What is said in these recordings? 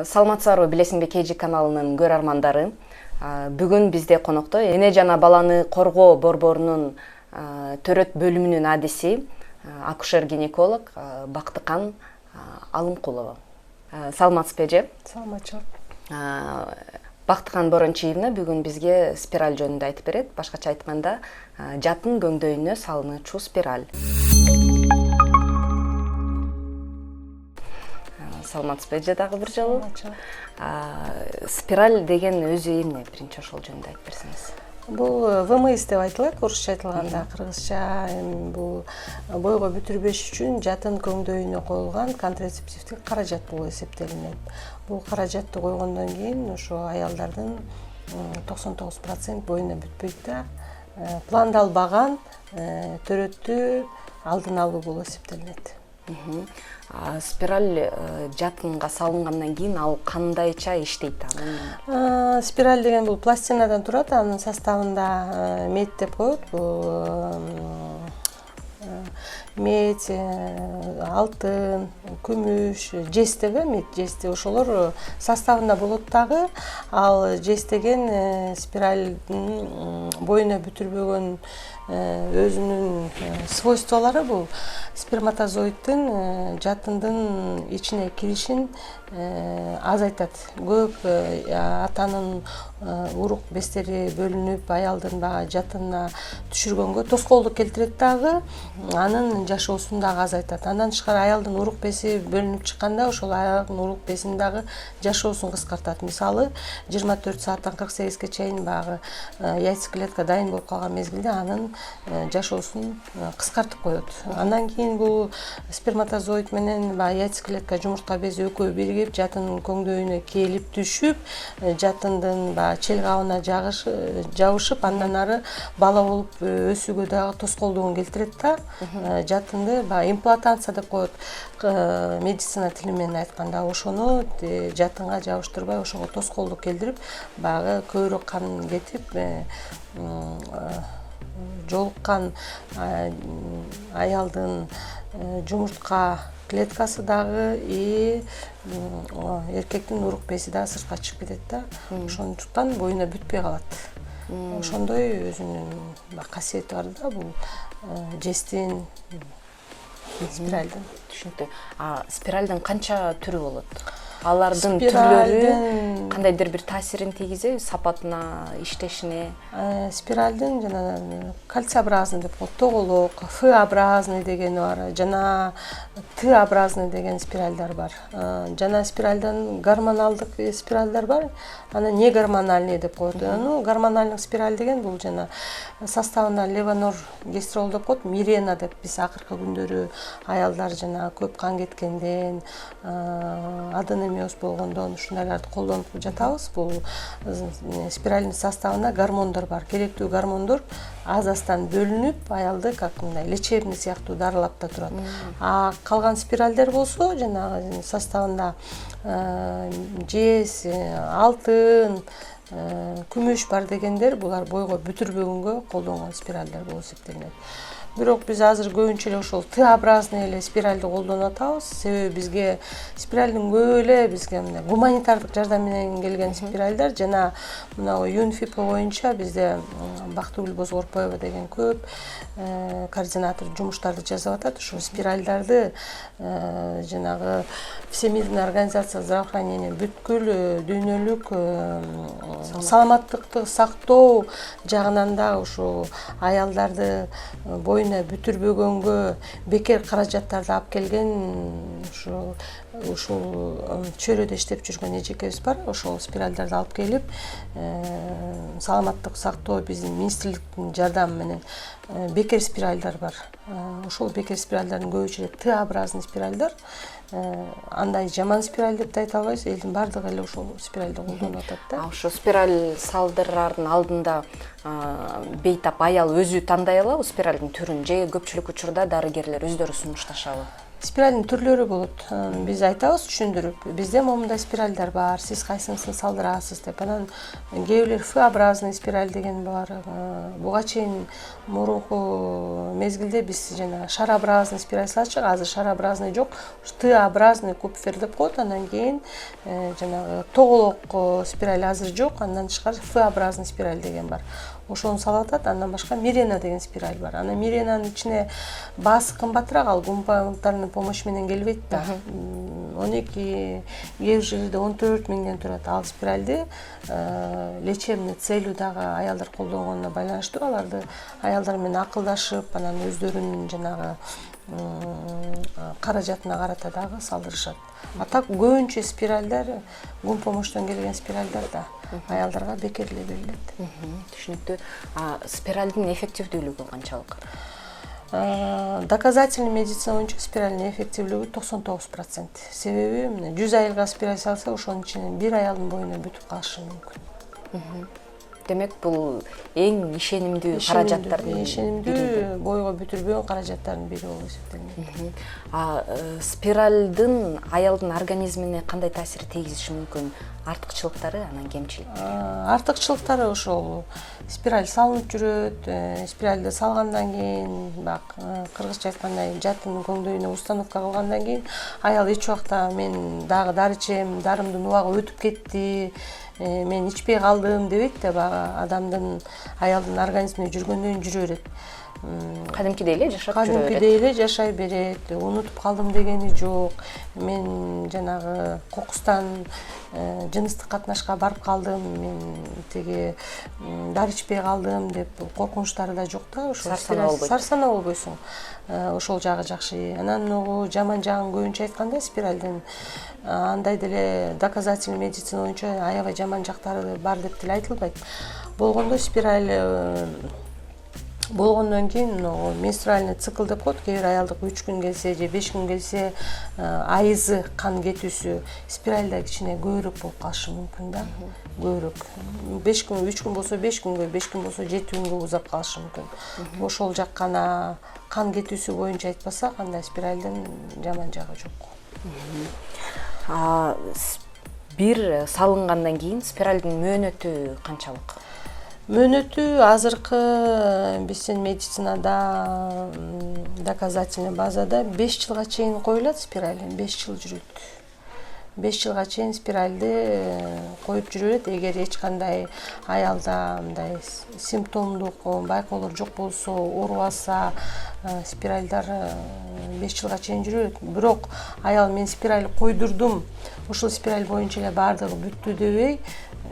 Саламатсыздарбы, билесиңби KG каналынын көрөрмандары. Бүгүн бизде конокто эне жана баланы коргоо борборунун төрөт бөлүмүнүн адиси, акушер-гинеколог Бактыкан Алымкулова. Саламатсызбы эже? Саламатчылык. Бактыкан Борончиевна бүгүн бизге спираль жөнүндө айтып берет. Башкача айтканда, жатын көңдөйүнө салынуучу спираль. Саламатсызбы эже дагы бир жолу? Спираль деген өзү эмне? Биринчи ошол жөнүндө айтып берсеңиз. Бул ВМС деп айтылат, орусча айтылганда, кыргызча. Бул бойго бүтүрбөш үчүн жатын көңдөйүнө коюлган контрацептивдик каражат болуп эсептелинет. Бул каражатты койгондон кийин ошо аялдардын 99% боюна бүтпөйт да. Пландалбаган төрөттү алдын алуу болуп эсептелинет. Спираль жатынга салынгандан кийин ал кандайча иштейт? Спираль деген бул пластинадан турат, анын составында медь деп коет. Бул медь, алтын, күмүш, жес деп, медь, жес ошолор составында болот дагы. Ал жес деген спиральдин боюна бүтүрбөгөн өзүнүн свойстволору бул сперматозоидтин жатындын ичине киришин азайтат. Көп атанын урук бездери бөлүнүп, аялдын баягы жатынына түшүргөнгө тоскоолдук келтирет дагы, анын жашоосун дагы азайтат. Андан тышкары аялдын урук бези бөлүнүп чыкканда, ошол аялдын урук безинин дагы жашоосун кыскартат. Мисалы, 24 сааттан 48ге чейин баягы яйцеклетка дайын болуп калган мезгилде анын жашоосун кыскартып коет. Андан кийин бул сперматозоид менен яйцеклетка, жумуртка бези экөө биригип, жатын көңдөйүнө келип түшүп, жатындын челгабына жабышып, андан ары бала болуп өсүүгө дагы тоскоолдугун келтирет да. Жатынды имплантация деп коет медицина тили менен айтканда, ошону жатынга жабыштырбай, ошого тоскоолдук келтирип, баягы көбүрөөк кан кетип, жолуккан аялдын жумуртка клеткасы дагы эркектин урук бези дагы сыртка чыгып кетет да. Ошондуктан боюна бүтпөй калат. Ошондой өзүнүн касиети бар да бул жестин, спиральдын. Түшүнүктүү. Спиральдын канча түрү болот? Алардын түрлөрү кандайдыр бир таасирин тийгизеби сапатына, иштешине? Спиральдын жана кольцообразный деп коет, тоголок, Ф-образный дегени бар, жана Т-образный деген спиральдар бар. Жана спиральдан гормоналдык спиральдар бар, аны не гормональный деп коет. Гормональный спираль деген бул жана составында левоноргестрол деп коет, Мирена деп биз акыркы күндөрү аялдар жана көп кан кеткенден, аденомиоз болгондон ушундайларды колдонуп жатабыз. Бул спиральдин составында гормондор бар. Керектүү гормондор аз-аздан бөлүнүп, аялды как мындай лечебный сыяктуу дарылап да турат. Калган спиральдер болсо, жанагы составында жес, алтын, күмүш бар дегендер, булар бойго бүтүрбөгөнгө колдонгон спиральдер болуп эсептелинет. Бирок биз азыр көбүнчө эле ошол Т-образный эле спиральди колдонуп атабыз. Себеби бизге спиральдин көп эле бизге мына гуманитардык жардам менен келген спиральдар, жана мына ЮНФИП боюнча бизде Бактыгүл Бозгорпоева деген көп координатор жумуштарды жасап атат. Ошо спиральдарды жанагы Всемирная организация здравоохранения бүткүл дүйнөлүк саламаттыкты сактоо жагынан да ошо аялдарды боюна бүтүрбөгөнгө бекер каражаттарды алып келген ушул чөйрөдө иштеп жүргөн эжекебиз бар. Ошол спиральдарды алып келип, саламаттык сактоо биздин министрликтин жардамы менен бекер спиральдар бар. Ошол бекер спиральдардын көбүчө Т-образный спиральдар. Андай жаман спираль деп да айта албайбыз, элдин бардыгы эле ошол спиральди колдонуп атат да. Ошо спираль салдырардын алдында бейтап аял өзү тандай алабы спиральдин түрүн, же көпчүлүк учурда дарыгерлер өздөрү сунушташабы? Спиральдин түрлөрү болот. Биз айтабыз түшүндүрүп. Бизде момундай спиральдар бар. Сиз кайсынысын салдырасыз деп. Анан кээ бирлер Ф-образный спираль деген бар. Буга чейин мурунку мезгилде биз жана шарообразный спираль салчык. Азыр шарообразный жок. Т-образный купфер деп коет. Андан кийин жанагы тоголок спираль азыр жок. Андан тышкары Ф-образный спираль деген бар. Ошону салып атат. Андан башка Мирена деген спираль бар. Анан Миренанын ичине баасы кымбатыраак, ал гумпалдардын помощь менен келбейт да. 12, кээ бир жерде 14 миңден турат. Ал спиральди лечебный целью дагы аялдар колдонгонуна байланыштуу. Аларды аялдар менен акылдашып, анан өздөрүнүн жанагы каражатына карата дагы салдырышат. А так көбүнчө спиральдар гумпомощтон келген спиральдар да аялдарга бекер эле берилет. Түшүнүктүү. Спиральдин эффективдүүлүгү канчалык? Доказательный медицина боюнча спиральдин эффективдүүлүгү 99%. Себеби 100 аялга спираль салса, ошонун ичинен 1 аялдын боюна бүтүп калышы мүмкүн. Демек бул эң ишенимдүү каражаттардын бири. Ишенимдүү, бойго бүтүрбөгөн каражаттардын бири болуп эсептелинет. Спиральдын аялдын организмине кандай таасир тийгизиши мүмкүн? Артыкчылыктары, анан кемчиликтери? Артыкчылыктары ошол спираль салынып жүрөт. Спиральди салгандан кийин, бак кыргызча айткандай, жатын көңдөйүнө установка кылгандан кийин аял эч убакта мен дагы дары ичем, дарымдын убагы өтүп кетти, мен ичпей калдым дебейт да. Баягы адамдын, аялдын организмине жүргөндөн жүрө берет. Кадимкидей эле жашап жүрө берет. Кадимкидей эле жашай берет. Унутуп калдым дегени жок. Мен жанагы кокустан жыныстык катнашка барып калдым, мен тиги дары ичпей калдым деп коркунучтары да жок да. Ошо сарсана болбойсуң. Ошол жагы жакшы. Анан жаман жагын көбүнчө айтканда, спиральдин андай деле доказательный медицина боюнча аябай жаман жактары бар деп деле айтылбайт. Болгондо спираль болгондон кийин менструальный цикл деп коет. Кээ бир аялдык 3 күн келсе же 5 күн келсе, айызы кан кетүүсү спиральда кичине көбүрөөк болуп калышы мүмкүн да. Көбүрөөк. 5 күн, 3 күн болсо 5 күнгө, 5 күн болсо 7 күнгө узап калышы мүмкүн. Ошол жак гана кан кетүүсү боюнча айтпасак, андай спиральдин жаман жагы жок. Бир салынгандан кийин спиральдин мөөнөтү канчалык? Мөөнөтү азыркы биздин медицинада доказательный базада 5 жылга чейин коюлат спираль, 5 жыл жүрөт. 5 жылга чейин спиральди коюп жүрө берет. Эгер эч кандай аялда мындай симптомдук байкоолор жок болсо, оорубаса, спиральдар 5 жылга чейин жүрө берет. Бирок аял мен спираль койдурдум, ушул спираль боюнча эле баардыгы бүттү дебей,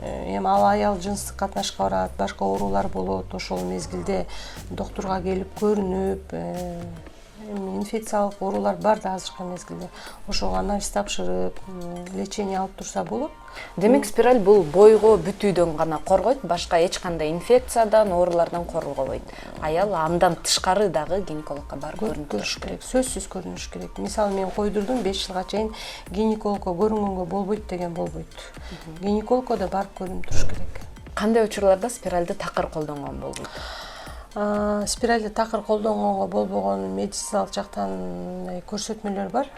эми ал аял жыныстык катнашка барат, башка оорулар болот. Ошол мезгилде доктурга келип көрүнүп, инфекциялык оорулар бар да азыркы мезгилде. Ошого анализ тапшырып, лечение алып турса болот. Демек спираль бул бойго бүтүүдөн гана коргойт, башка эч кандай инфекциядан, оорулардан коргобойт. Аял андан тышкары дагы гинекологко барып көрүнүш керек. Сөзсүз көрүнүш керек. Мисалы мен койдурдум, 5 жылга чейин гинекологко көрүнгөнгө болбойт деген болбойт. Гинекологко да барып көрүнүп туруш керек. Кандай учурларда спиральди такыр колдонгон болбойт? Спиральди такыр колдонгонго болбогон медициналык жактан көрсөтмөлөр бар.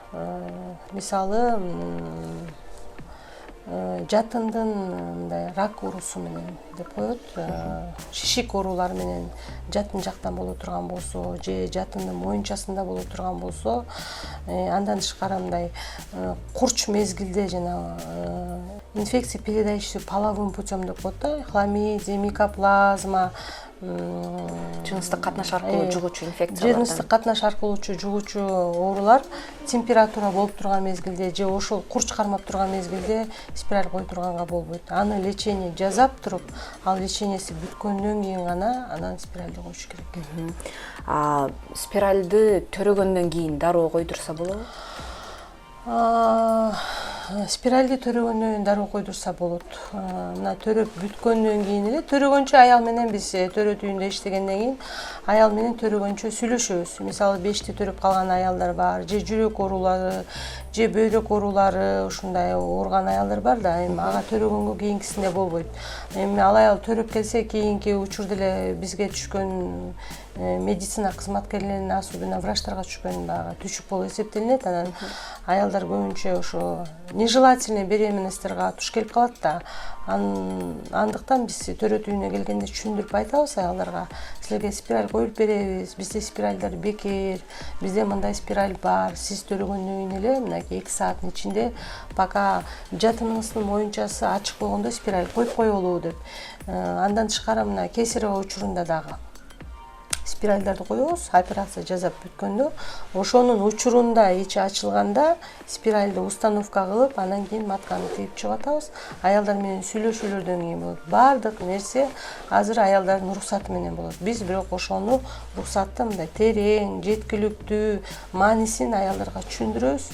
Мисалы, жатындын мындай рак оорусу менен деп коет, шишик оорулары менен жатын жактан боло турган болсо, же жатындын моюнчасында боло турган болсо, андан тышкары мындай курч мезгилде жана инфекция, передающийся половым путем деп коет да, хламидия, микоплазма, жыныстык катнаш аркылуу жугуучу инфекциялар. Жыныстык катнаш аркылуу жугуучу оорулар температура болуп турган мезгилде же ошол курч кармап турган мезгилде спираль койдурганга болбойт. Аны лечение жасап туруп, ал лечениеси бүткөндөн кийин гана анан спиральди коюш керек. Спиральди төрөгөндөн кийин дароо койдурса болобу? Спиральди төрөгөндөн кийин дароо койдурса болот. Мына төрөп бүткөндөн кийин эле, төрөгөнчө аял менен биз төрө түйүндө иштегенден кийин аял менен төрөгөнчө сүйлөшөбүз. Мисалы 5ти төрөп калган аялдар бар, же жүрөк оорулары, же бөйрөк оорулары, ушундай ооруган аялдар бар да, эми ага төрөгөнгө кийинкисинде болбойт. Эми ал аял төрөп келсе, кийинки учурда эле бизге түшкөн медицина кызматкерлеринин особенно врачтарга түшкөн баягы түшүк болуп эсептелинет. Анан аялдар көбүнчө ошо нежелательный беременностьтерге туш келип калат да. Андыктан биз төрөт үйүнө келгенде түшүндүрүп айтабыз аялдарга, силерге спираль коюп беребиз, бизде спиральдар бекер, бизде мындай спираль бар, сиз төрөгөндөн кийин эле мынакей 2 сааттын ичинде пока жатыныңыздын моюнчасы ачык болгондо спираль коюп коелу деп. Андан тышкары мына кесарево учурунда дагы спиральдарды коебуз, операция жасап бүткөндө ошонун учурунда ичи ачылганда спиральды установка кылып, анан кийин матканы тийип чыгып атабыз. Аялдар менен сүйлөшүүлөрдөн кийин болот. Баардык нерсе азыр аялдардын уруксаты менен болот. Биз бирок ошону уруксатты мындай терең, жеткиликтүү маанисин аялдарга түшүндүрөбүз.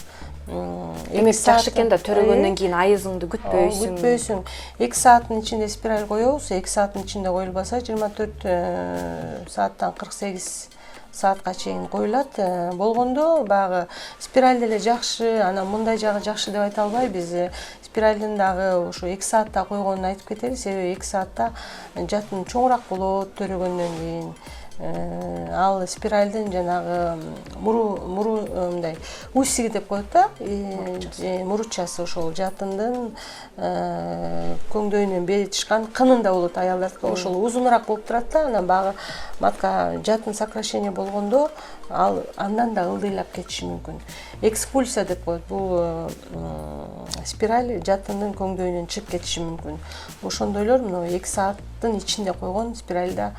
Демек жакшы экен да, төрөгөндөн кийин айызыңды күтпөйсүң. 2 сааттын ичинде спираль коебуз. 2 сааттын ичинде коюлбаса 24 сааттан 48 саатка чейин коюлат. Болгондо баягы спираль деле жакшы, анан мындай жагы жакшы деп айта албайбыз. Спиральдин дагы ошо 2 саатта койгонун айтып кетели, себеби 2 саатта жатын чоңураак болот төрөгөндөн кийин. Ал спиральдин жанагы мындай усиги деп коет да, мурутчасы ошол жатындын көңдөйүнөн бери тышкан кынында болот аялдардыкы, ошол узунураак болуп турат да. Анан баягы матка жатын сокращение болгондо ал андан да ылдыйлап кетиши мүмкүн. Экспульсия деп коет, бул спираль жатындын көңдөйүнөн чыгып кетиши мүмкүн. Ошондойлор мына 2 сааттын ичинде койгон спиральда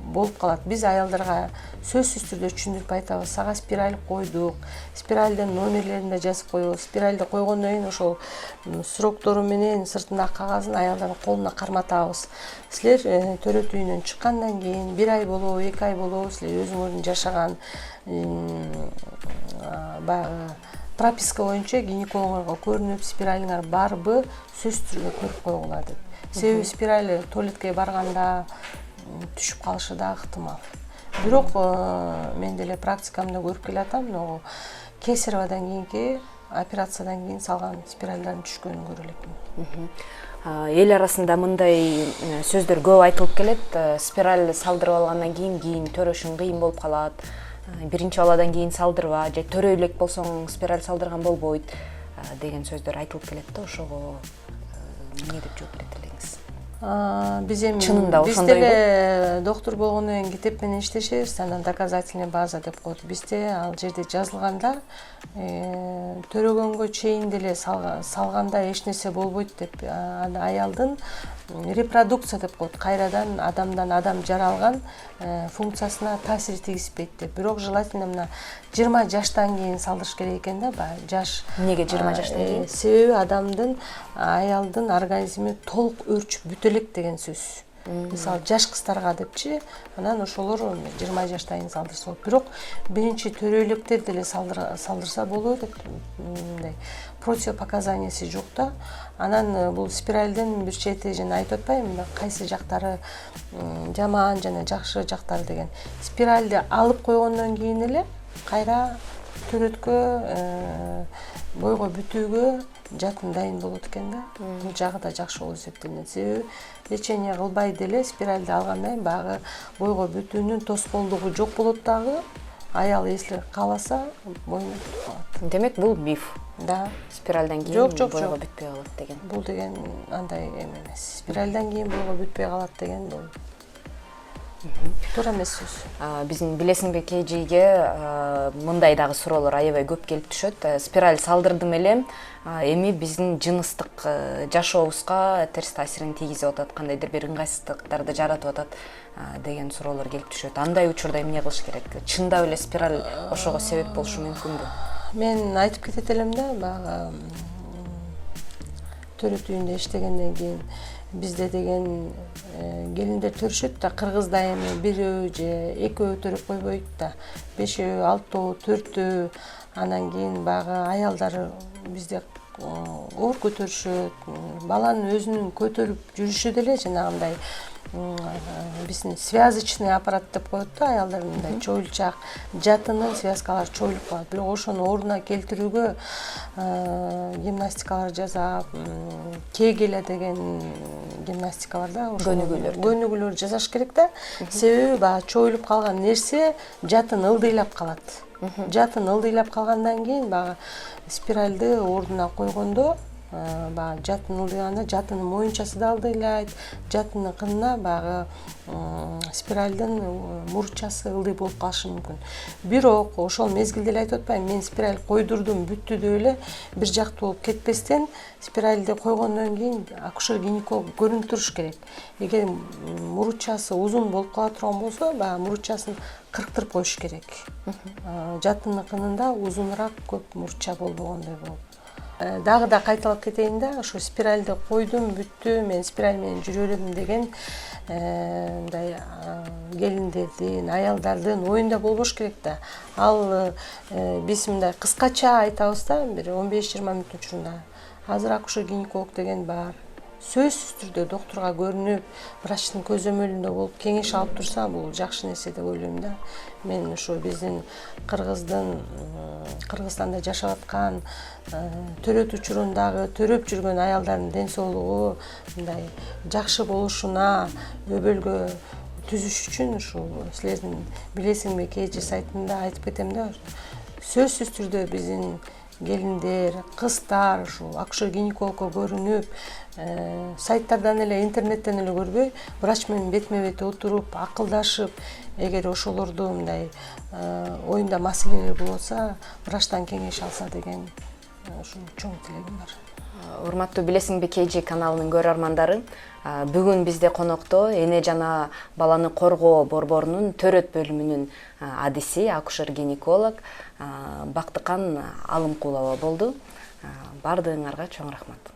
болуп калат. Биз аялдарга сөзсүз түрдө түшүндүрүп айтабыз. Сага спираль койдук, спиральдин номерлерин да жазып коебуз. Спиральди койгондон кийин ошол сроктору менен сыртындагы кагазын аялдардын колуна карматабыз. Силер төрөт үйүнөн чыккандан кийин 1 ай болобу, 2 ай болобу, силер өзүңөрдүн жашаган баягы прописка боюнча гинекологторго көрүнүп, спиралиңер барбы сөзсүз түрдө көрүп койгула деп. Себеби спираль туалетке барганда түшүп калышы да ыктымал. Бирок мен деле практикамда көрүп келатам, но кесаревадан кийинки операциядан кийин салган спиральдардын түшкөнүн көрө элекмин. Эл арасында мындай сөздөр көп айтылып келет. Спираль салдырып алгандан кийин төрөшүң кыйын болуп калат. Биринчи баладан кийин салдырба, же төрөй элек болсоң спираль салдырган болбойт деген сөздөр айтылып келет да. Ошого эмне деп жооп берет элеңиз? Биз эми чынында ошондойбу. Биз деле доктор болгондон кийин китеп менен иштешебиз, анан доказательный база деп коет. Бизде ал жерде жазылганда төрөгөнгө чейин деле салганда эч нерсе болбойт деп, аялдын репродукция деп коет, кайрадан адамдан адам жаралган функциясына таасир тийгизбейт деп. Бирок желательно мына 20 жаштан кийин салдырыш керек экен да, жаш. Эмнеге 20 жаштан кийин? Себеби аялдын организми толук өрчүп бүтө элек деген сөз. Мисалы жаш кыздарга депчи, анан ошолор 20 жаштан кийин салдырса болот. Бирок биринчи төрөйлүктер деле салдырса болот деп мындай противопоказаниясы жок да. Анан бул спиральдин бир чети жана айтып атпаймынбы, кайсы жактары жаман жана жакшы жактары деген. Спиральди алып койгондон кийин эле кайра төрөткө, бойго бүтүүгө жатын дайын болот экен да. Бул жагы да жакшы болуп эсептелинет. Себеби лечение кылбай деле спиральди алгандан кийин баягы бойго бүтүүнүн тоскоолдугу жок болот дагы. Аял если кааласа, бойуна бүтүп калат. Демек бул миф. Да. Спиральдан кийин бойго бүтпөй калат деген. Бул деген андай эмес. Спиральдан кийин бойго бүтпөй калат деген бул туура эмес сөз. Биздин билесиңби KG'ге мындай дагы суроолор аябай көп келип түшөт. Спираль салдырдым элем, эми биздин жыныстык жашообузга терс таасирин тийгизип атат, кандайдыр бир ыңгайсыздыктарды жаратып атат деген суроолор келип түшөт. Андай учурда эмне кылыш керек? Чындап эле спираль ошого себеп болушу мүмкүнбү? Мен айтып кетет элем да, баягы төрөт үйүндө иштегенден кийин бизде деген келиндер төрүшөт да, кыргызда эми бирөө же экөө төрөп койбойт да, 5, 6, 4, анан кийин баягы аялдар бизде оор көтөрүшөт, баланын өзүнүн көтөрүп жүрүшү деле жанагындай биздин связочный аппарат деп коет да, аялдар мындай чоюлчак жатынын связкалары чоюлуп калат. Бирок ошону ордуна келтирүүгө гимнастикалар жасап, кегеля деген гимнастика бар да, көнүгүүлөр жасаш керек да. Себеби баягы чоюлуп калган нерсе жатын ылдыйлап калат. Жатын ылдыйлап калгандан кийин баягы спиральды ордуна койгондо баягы жатын ылдыйганда жатынын моюнчасы да ылдыйлайт, жатынын кынына баягы спиральдын мурчасы ылдый болуп калышы мүмкүн. Бирок ошол мезгилде эле айтып атпайбы, мен спираль койдурдум, бүттү деп эле бир жактуу болуп кетпестен спиральди койгондон кийин акушер-гинеколог көрүнүп туруш керек. Эгер мурчасы узун болуп кала турган болсо, баягы мурчасын кырктырып коюш керек. Жатынын кынында узунураак көп мурча болбогондой болуп. Дагы да кайталап кетейин да, ошо спиральди койдум, бүттү, мен спираль менен жүрө берем деген мындай келиндердин, аялдардын оюнда болбош керек да. Ал биз мындай кыскача айтабыз да, бир 15-20 мүнөттүн учурунда. Азыр акушер-гинеколог деген бар. Сөзсүз түрдө доктурга көрүнүп, врачтын көзөмөлүндө болуп кеңеш алып турса, бул жакшы нерсе деп ойлойм да. Мен ошо биздин Кыргызстанда жашап аткан, төрөт учурундагы төрөп жүргөн аялдардын ден соолугу мындай жакшы болушуна өбөлгө түзүш үчүн ушул силердин билесиңби KG сайтында айтып кетем да. Сөзсүз түрдө биздин келиндер, кыздар ушул акушер-гинекологко көрүнүп, сайттардан эле, интернеттен эле көрбөй, врач менен бетме-бет отуруп, акылдашып, эгер ошолордо мындай оюнда маселелер болсо, врачтан кеңеш алса деген ушул чоң тилегим бар. Урматтуу Билесиңби KG каналынын көрөрмандары, бүгүн бизде конокто эне жана баланы коргоо борборунун төрөт бөлүмүнүн адиси, акушер-гинеколог Бактыкан Алымкулова болду. Бардыгыңарга чоң рахмат.